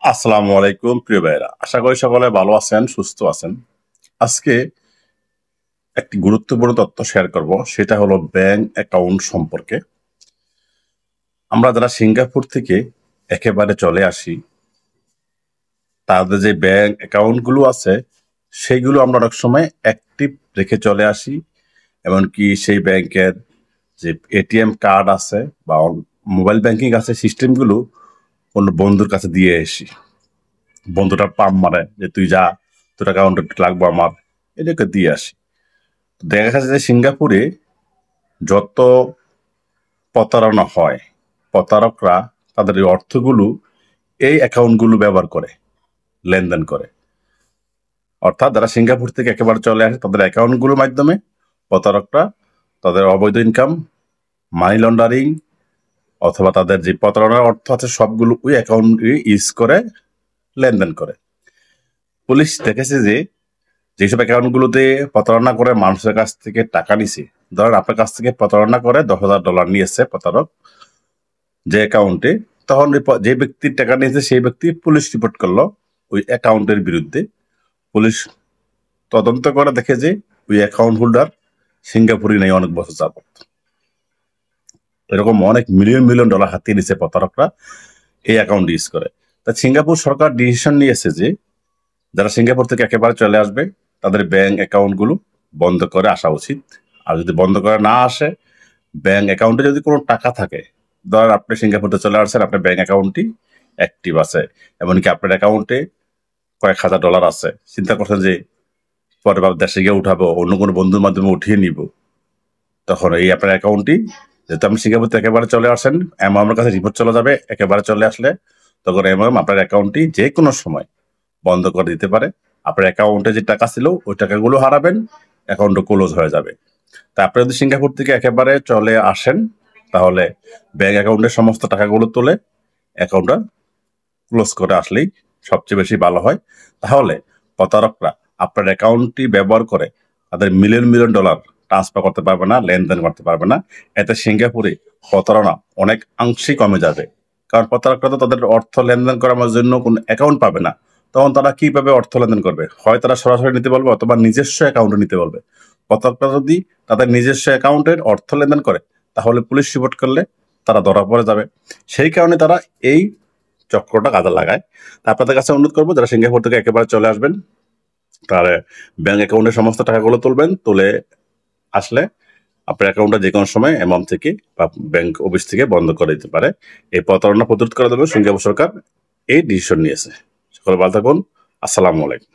আসসালামু আলাইকুম প্রিয় ভাইরা, আশা করি সকলে ভালো আছেন, সুস্থ আছেন। আজকে একটি গুরুত্বপূর্ণ তথ্য শেয়ার করব, সেটা হলো ব্যাংক অ্যাকাউন্ট সম্পর্কে। আমরা যারা সিঙ্গাপুর থেকে একেবারে চলে আসি, তাদের যে ব্যাংক অ্যাকাউন্টগুলো আছে সেইগুলো আমরা অনেক সময় অ্যাক্টিভ রেখে চলে আসি। এমনকি সেই ব্যাংকের যে এটিএম কার্ড আছে বা মোবাইল ব্যাংকিং আছে সিস্টেমগুলো কোনো বন্ধুর কাছে দিয়ে আসি। বন্ধুটা পাম মারে যে তুই যা, তোর অ্যাকাউন্টে লাগবো আমার, এটাকে দিয়ে আসি। দেখা যাচ্ছে যে সিঙ্গাপুরে যত প্রতারণা হয়, প্রতারকরা তাদের এই অর্থগুলো এই অ্যাকাউন্টগুলো ব্যবহার করে লেনদেন করে। অর্থাৎ যারা সিঙ্গাপুর থেকে একেবারে চলে আসে তাদের অ্যাকাউন্টগুলোর মাধ্যমে প্রতারকরা তাদের অবৈধ ইনকাম, মানি লন্ডারিং অথবা তাদের যে প্রতারণার অর্থ আছে সবগুলো ওই অ্যাকাউন্ট ইউজ করে লেনদেন করে। পুলিশ দেখেছে যে যেসব অ্যাকাউন্টগুলোতে প্রতারণা করে মানুষের কাছ থেকে টাকা নিছে, ধরেন আপনার কাছ থেকে প্রতারণা করে $10,000 নিয়েছে প্রতারক যে অ্যাকাউন্টে, তখন যে ব্যক্তির টাকা নিয়েছে সেই ব্যক্তি পুলিশ রিপোর্ট করলো ওই অ্যাকাউন্টের বিরুদ্ধে। পুলিশ তদন্ত করে দেখে যে ওই অ্যাকাউন্ট হোল্ডার সিঙ্গাপুরে নেই অনেক বছর যাবত। এরকম অনেক মিলিয়ন মিলিয়ন ডলার হাতিয়ে নিছে প্রতারকরা এই অ্যাকাউন্ট ইউজ করে। তা সিঙ্গাপুর সরকার ডিসিশন নিয়েছে যে যারা সিঙ্গাপুর থেকে একেবারে চলে আসবে তাদের ব্যাংক অ্যাকাউন্টগুলো বন্ধ করে আসা উচিত। আর যদি বন্ধ করে না আসে, ব্যাংক অ্যাকাউন্টে যদি কোনো টাকা থাকে, ধরেন আপনি সিঙ্গাপুরে চলে আসছেন, আপনার ব্যাংক অ্যাকাউন্টটি অ্যাক্টিভ আছে, এমনকি আপনার অ্যাকাউন্টে কয়েক হাজার ডলার আছে, চিন্তা করছেন যে পরে দেশে গিয়ে উঠাবো, অন্য কোনো বন্ধুর মাধ্যমে উঠিয়ে নিব, তখন এই আপনার অ্যাকাউন্টটি, যেহেতু আপনি সিঙ্গাপুর থেকে একেবারে চলে আসেন, আমার কাছে রিপোর্ট চলে যাবে। একেবারে চলে আসলে তখন আপনার অ্যাকাউন্টটি যে কোনো সময় বন্ধ করে দিতে পারে। আপনার অ্যাকাউন্টে যে টাকা ছিল ওই টাকাগুলো হারাবেন, অ্যাকাউন্টও ক্লোজ হয়ে যাবে। তা আপনি যদি সিঙ্গাপুর থেকে একেবারে চলে আসেন তাহলে ব্যাংক অ্যাকাউন্টের সমস্ত টাকাগুলো তুলে অ্যাকাউন্টটা ক্লোজ করে আসলেই সবচেয়ে বেশি ভালো হয়। তাহলে প্রতারকরা আপনার অ্যাকাউন্টটি ব্যবহার করে তাদের মিলিয়ন মিলিয়ন ডলার ট্রান্সফার করতে পারবে না, লেনদেন করতে পারবে না। এতে সিঙ্গাপুরে প্রতারণা অনেক অংশেই কমে যাবে। কারণ প্রতারকরা তো তাদের অর্থ লেনদেন করার জন্য কোনো অ্যাকাউন্ট পাবে না, তখন তারা কিভাবে অর্থ লেনদেন করবে? হয় তারা সরাসরি নিতে বলবে অথবা নিজস্ব অ্যাকাউন্টে নিতে বলবে। প্রতারকরা যদি তাদের নিজস্ব অ্যাকাউন্টের অর্থ লেনদেন করে তাহলে পুলিশ রিপোর্ট করলে তারা ধরা পড়ে যাবে। সেই কারণে তারা এই চক্রটা কাজে লাগায়। তা আপনাদের কাছে অনুরোধ করবো, যারা সিঙ্গাপুর থেকে একেবারে চলে আসবেন তারা ব্যাংক অ্যাকাউন্টের সমস্ত টাকাগুলো তুলবেন, তুলে আসলে আপনার অ্যাকাউন্টটা যে কোনো সময় অ্যামাউন্ট থেকে বা ব্যাংক অফিস থেকে বন্ধ করে দিতে পারে। এই প্রতারণা প্রতিরোধ করার জন্য সিঙ্গাপুর সরকার এই ডিসিশন নিয়েছে। সকলে ভালো থাকুন। আসসালামু আলাইকুম।